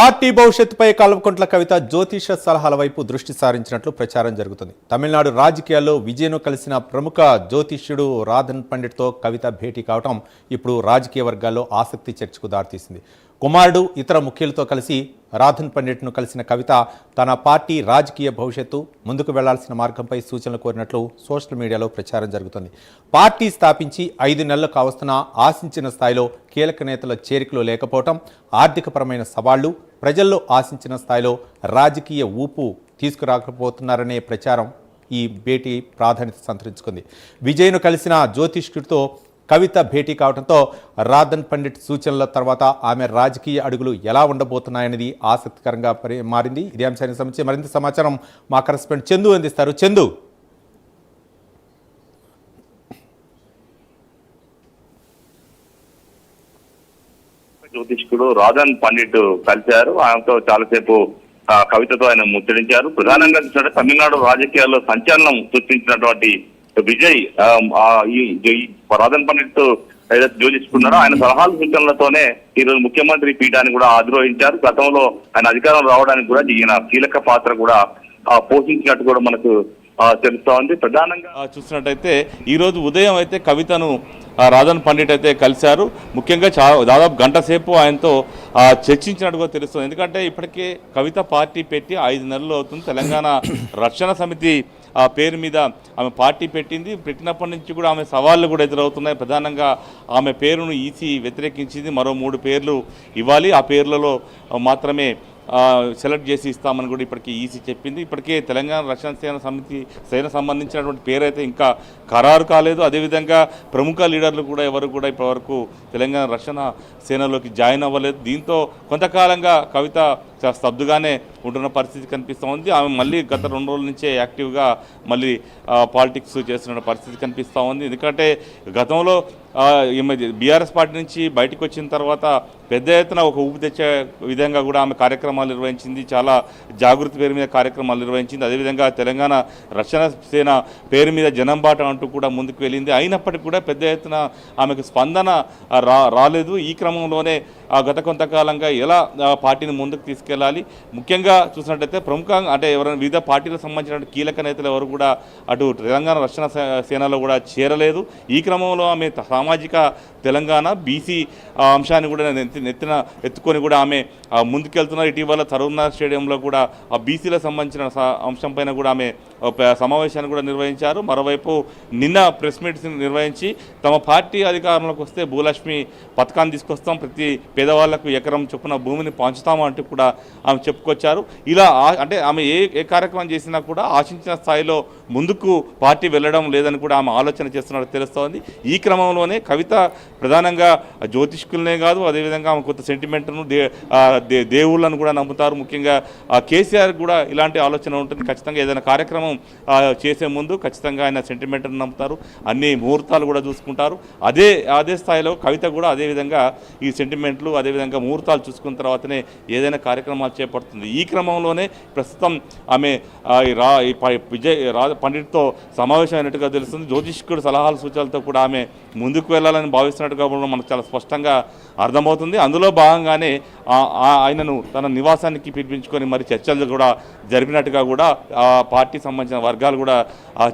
Party భవిష్యత్తుపై కల్వకుంట్ల కవిత జ్యోతిష సలహాల వైపు దృష్టి సారించినట్లు ప్రచారం జరుగుతుంది. తమిళనాడు రాజకీయాల్లో విజయ్ను కలిసిన ప్రముఖ జ్యోతిష్యుడు రాధన్ పండిట్తో కవిత భేటీ కావడం ఇప్పుడు రాజకీయ వర్గాల్లో ఆసక్తి చర్చకు దారితీసింది. కుమారుడు ఇతర ముఖ్యులతో కలిసి రాధన్ పండిట్ను కలిసిన కవిత తన పార్టీ రాజకీయ భవిష్యత్తు ముందుకు వెళ్లాల్సిన మార్గంపై సూచనలు కోరినట్లు సోషల్ మీడియాలో ప్రచారం జరుగుతుంది. పార్టీ స్థాపించి 5 నెలలు కావస్తున్నా ఆశించిన స్థాయిలో కీలక నేతల చేరికలు లేకపోవటం, ఆర్థికపరమైన సవాళ్లు, ప్రజల్లో ఆశించిన స్థాయిలో రాజకీయ ఊపు తీసుకురాకపోతున్నారనే ప్రచారం ఈ భేటీ ప్రాధాన్యత సంతరించుకుంది. విజయ్ను కలిసిన జ్యోతిష్కుడితో కవిత భేటీ కావడంతో రాధన్ పండిట్ సూచనల తర్వాత ఆమె రాజకీయ అడుగులు ఎలా ఉండబోతున్నాయనేది ఆసక్తికరంగా మారింది. ఇదే అంశానికి సంబంధించి మరింత సమాచారం మా కరెస్పాండెంట్ చందు అందిస్తారు. చందు, జ్యోతిష్కుడు రాధన్ పండిట్ కలిశారు. ఆయనతో చాలాసేపు కవితతో ఆయన ముచ్చరించారు. ప్రధానంగా చూసినట్టు తమిళనాడు రాజకీయాల్లో సంచలనం సృష్టించినటువంటి విజయ్ ఈ రాధన్ పండిట్ తో ఏదైతే జ్యోతిష్కున్నారో ఆయన సలహాలు సూచనలతోనే ఈ రోజు ముఖ్యమంత్రి పీఠాన్ని కూడా ఆధిరోహించారు. గతంలో ఆయన అధికారం రావడానికి కూడా ఈయన కీలక పాత్ర కూడా పోషించినట్టు కూడా మనకు తెలుస్తా ఉంది. ప్రధానంగా చూసినట్టయితే ఈ రోజు ఉదయం అయితే కవితను రాధన్ పండిట్ అయితే కలిశారు. ముఖ్యంగా దాదాపు గంట సేపు ఆయనతో చర్చించినట్టుగా తెలుస్తుంది. ఎందుకంటే ఇప్పటికే కవిత పార్టీ పెట్టి 5 నెలలు అవుతుంది. తెలంగాణ రక్షణ సమితి పేరు మీద ఆమె పార్టీ పెట్టినప్పటి నుంచి కూడా ఆమె సవాళ్లు కూడా ఎదురవుతున్నాయి. ప్రధానంగా ఆమె పేరును ఈసీ వ్యతిరేకించింది. మరో 3 పేర్లు ఇవ్వాలి, ఆ పేర్లలో మాత్రమే సెలెక్ట్ చేసి ఇస్తామని కూడా ఇప్పటికీ ఈసీ చెప్పింది. ఇప్పటికే తెలంగాణ రక్షణ సేన సంబంధించినటువంటి పేరు అయితే ఇంకా ఖరారు కాలేదు. అదేవిధంగా ప్రముఖ లీడర్లు కూడా ఎవరు కూడా ఇప్పటివరకు తెలంగాణ రక్షణ సేనలోకి జాయిన్ అవ్వలేదు. దీంతో కొంతకాలంగా కవిత స్తబ్దుగానే ఉంటున్న పరిస్థితి కనిపిస్తూ ఉంది. ఆమె మళ్ళీ గత 2 రోజుల నుంచే యాక్టివ్గా మళ్ళీ పాలిటిక్స్ చేస్తున్న పరిస్థితి కనిపిస్తూ ఉంది. ఎందుకంటే గతంలో బీఆర్ఎస్ పార్టీ నుంచి బయటకు వచ్చిన తర్వాత పెద్ద ఎత్తున ఒక ఊపు తెచ్చే విధంగా కూడా ఆమె కార్యక్రమాలు నిర్వహించింది. చాలా జాగృతి పేరు మీద కార్యక్రమాలు నిర్వహించింది. అదేవిధంగా తెలంగాణ రక్షణ సేన పేరు మీద జనంబాట అంటూ కూడా ముందుకు వెళ్ళింది. అయినప్పటికీ కూడా పెద్ద ఎత్తున ఆమెకు స్పందన రాలేదు. ఈ క్రమంలోనే గత కొంతకాలంగా ఎలా పార్టీని ముందుకు తీసుకెళ్ళాలి, ముఖ్యంగా చూసినట్టయితే ప్రముఖంగా అంటే ఎవరైనా వివిధ పార్టీలకు సంబంధించిన కీలక నేతలు ఎవరు కూడా అటు తెలంగాణ రక్షణ సేనలో కూడా చేరలేదు. ఈ క్రమంలో ఆమె సామాజిక తెలంగాణ బీసీ అంశాన్ని కూడా నెత్తిన ఎత్తుకొని కూడా ఆమె ముందుకెళ్తున్నారు. ఇటీవల తరుణ్ స్టేడియంలో కూడా ఆ బీసీలకు సంబంధించిన అంశం పైన కూడా ఆమె సమావేశాన్ని కూడా నిర్వహించారు. మరోవైపు నిన్న ప్రెస్ మీట్స్ నిర్వహించి తమ పార్టీ అధికారంలోకి వస్తే భూలక్ష్మి పథకాన్ని తీసుకొస్తాం, ప్రతి పేదవాళ్లకు ఎకరం చొప్పున భూమిని పంచుతాము అంటూ కూడా ఆమె చెప్పుకొచ్చారు. ఇలా అంటే ఆమె ఏ కార్యక్రమం చేసినా కూడా ఆశించిన స్థాయిలో ముందుకు పార్టీ వెళ్ళడం లేదని కూడా ఆమె ఆలోచన చేస్తున్నట్టు తెలుస్తోంది. ఈ క్రమంలోనే కవిత ప్రధానంగా జ్యోతిష్కులనే కాదు, అదేవిధంగా ఆమె కొత్త సెంటిమెంట్ను దేవుళ్ళను కూడా నమ్ముతారు. ముఖ్యంగా కేసీఆర్ కూడా ఇలాంటి ఆలోచన ఉంటుంది. ఖచ్చితంగా ఏదైనా కార్యక్రమం చేసే ముందు ఖచ్చితంగా ఆయన సెంటిమెంట్ను నమ్ముతారు, అన్ని ముహూర్తాలు కూడా చూసుకుంటారు. అదే స్థాయిలో కవిత కూడా అదేవిధంగా ఈ సెంటిమెంట్లు అదేవిధంగా ముహూర్తాలు చూసుకున్న తర్వాతనే ఏదైనా కార్యక్రమాలు చేపడుతుంది. ఈ క్రమంలోనే ప్రస్తుతం ఆమె పండిట్తో సమావేశమైనట్టుగా తెలుస్తుంది. జ్యోతిష్కుడు సలహాల సూచనలతో కూడా ఆమె ముందుకు వెళ్ళాలని భావిస్తున్నట్టుగా మనకు చాలా స్పష్టంగా అర్థమవుతుంది. అందులో భాగంగానే ఆయనను తన నివాసానికి పిలిపించుకొని మరి చర్చలు కూడా జరిపినట్టుగా కూడా పార్టీ సంబంధించిన వర్గాలు కూడా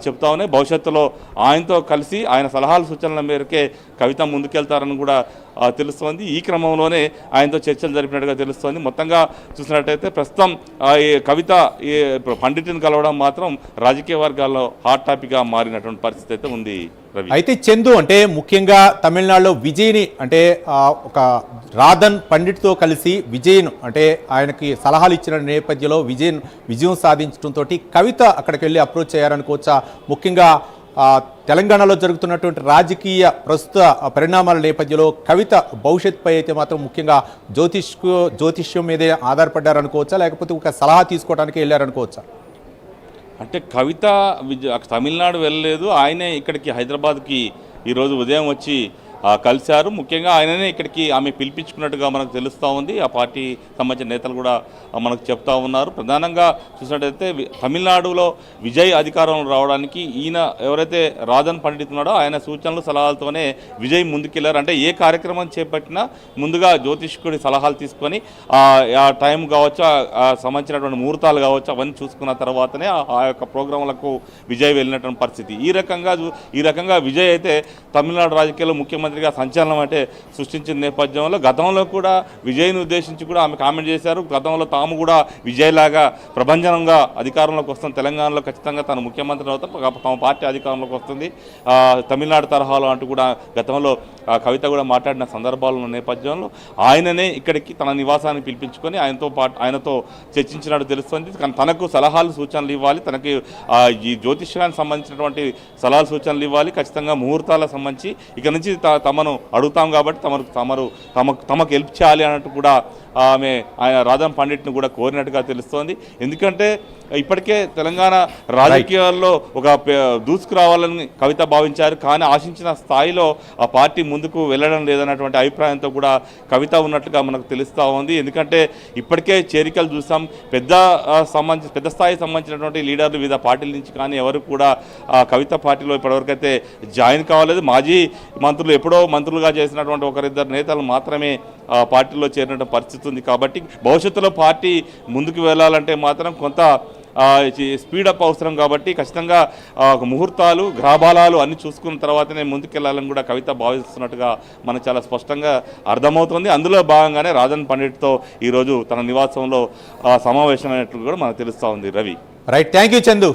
చెప్తా ఉన్నాయి. భవిష్యత్తులో ఆయనతో కలిసి ఆయన సలహాల సూచనల మేరకే కవిత ముందుకెళ్తారని కూడా తెలుస్తోంది. ఈ క్రమంలోనే ఆయనతో చర్చలు జరిపినట్టుగా తెలుస్తోంది. మొత్తంగా చూసినట్టయితే ప్రస్తుతం కవిత పండితుని కలవడం మాత్రం రాజకీయ వర్గాల్లో హాట్ టాపిక్గా మారినటువంటి పరిస్థితి అయితే ఉంది. అయితే చందు, అంటే ముఖ్యంగా తమిళనాడులో విజయ్ని అంటే ఒక రాధన్ పండిట్తో కలిసి విజయ్ను అంటే ఆయనకి సలహాలు ఇచ్చిన నేపథ్యంలో విజయం సాధించడంతో కవిత అక్కడికి వెళ్ళి అప్రోచ్ అయ్యారనుకోవచ్చా? ముఖ్యంగా తెలంగాణలో జరుగుతున్నటువంటి రాజకీయ ప్రస్తుత పరిణామాల నేపథ్యంలో కవిత భవిష్యత్తుపై అయితే మాత్రం ముఖ్యంగా జ్యోతిష్యం మీదే ఆధారపడ్డారనుకోవచ్చా, లేకపోతే ఒక సలహా తీసుకోవడానికి వెళ్ళారనుకోవచ్చా? అంటే కవిత తమిళనాడు వెళ్ళలేదు, ఆయనే ఇక్కడికి హైదరాబాద్కి ఈరోజు ఉదయం వచ్చి కలిశారు. ముఖ్యంగా ఆయననే ఇక్కడికి ఆమె పిలిపించుకున్నట్టుగా మనకు తెలుస్తూ ఉంది. ఆ పార్టీ సంబంధించిన నేతలు కూడా మనకు చెప్తా ఉన్నారు. ప్రధానంగా చూసినట్టయితే తమిళనాడులో విజయ్ అధికారం రావడానికి ఈయన ఎవరైతే రాధన్ పండిట్ ఉన్నాడో ఆయన సూచనలు సలహాలతోనే విజయ్ ముందుకెళ్లారు. అంటే ఏ కార్యక్రమం చేపట్టినా ముందుగా జ్యోతిష్కుడి సలహాలు తీసుకొని ఆ టైం కావచ్చు, ఆ సంబంధించినటువంటి ముహూర్తాలు కావచ్చు, అవన్నీ చూసుకున్న తర్వాతనే ఆ యొక్క ప్రోగ్రాంలకు విజయ్ వెళ్ళినటువంటి పరిస్థితి. ఈ రకంగా విజయ్ అయితే తమిళనాడు రాజకీయాల్లో ముఖ్యమంత్రిగా సంచలనం అంటే సృష్టించిన నేపథ్యంలో గతంలో కూడా విజయ్ని ఉద్దేశించి కూడా ఆమె కామెంట్ చేశారు. గతంలో తాము కూడా విజయ్ లాగా ప్రభంజనంగా అధికారంలోకి వస్తాం, తెలంగాణలో ఖచ్చితంగా తను ముఖ్యమంత్రి అవుతాం, తమ పార్టీ అధికారంలోకి వస్తుంది తమిళనాడు తరహాలో అంటూ కూడా గతంలో కవిత కూడా మాట్లాడిన సందర్భాలు ఉన్న నేపథ్యంలో ఆయననే ఇక్కడికి తన నివాసాన్ని పిలిపించుకొని ఆయనతో చర్చించినట్టు తెలుస్తుంది. కానీ తనకు సలహాలు సూచనలు ఇవ్వాలి, తనకి ఈ జ్యోతిష్యానికి సంబంధించినటువంటి సలహాలు సూచనలు ఇవ్వాలి, ఖచ్చితంగా ముహూర్తాలకు సంబంధించి ఇక నుంచి తమను అడుగుతాం కాబట్టి తమకు హెల్ప్ చేయాలి అన్నట్టు కూడా ఆమె ఆయన రాధన్ పండిట్ను కూడా కోరినట్టుగా తెలుస్తోంది. ఎందుకంటే ఇప్పటికే తెలంగాణ రాజకీయాల్లో ఒక దూసుకురావాలని కవిత భావించారు. కానీ ఆశించిన స్థాయిలో ఆ పార్టీ ముందుకు వెళ్ళడం లేదన్నటువంటి అభిప్రాయంతో కూడా కవిత ఉన్నట్లుగా మనకు తెలుస్తూ ఉంది. ఎందుకంటే ఇప్పటికే చేరికలు చూసాం, పెద్ద స్థాయికి సంబంధించినటువంటి లీడర్లు వివిధ పార్టీల నుంచి కానీ ఎవరు కూడా కవిత పార్టీలో ఇప్పటివరకైతే జాయిన్ కావలేదు. మాజీ మంత్రులు ఎప్పుడో మంత్రులుగా చేసినటువంటి ఒకరిద్దరు నేతలు మాత్రమే పార్టీలో చేరిన పరిస్థితి ఉంది. కాబట్టి భవిష్యత్తులో పార్టీ ముందుకు వెళ్ళాలంటే మాత్రం కొంత స్పీడప్ అవసరం. కాబట్టి ఖచ్చితంగా ముహూర్తాలు, గ్రహబాలాలు అన్ని చూసుకున్న తర్వాతనే ముందుకెళ్లాలని కూడా కవిత భావిస్తున్నట్టుగా మనకు చాలా స్పష్టంగా అర్థమవుతుంది. అందులో భాగంగానే రాధన్ పండిట్తో ఈరోజు తన నివాసంలో సమావేశమైనట్లు కూడా మనకు తెలుస్తూ ఉంది. Ravi, right, thank you Chandu.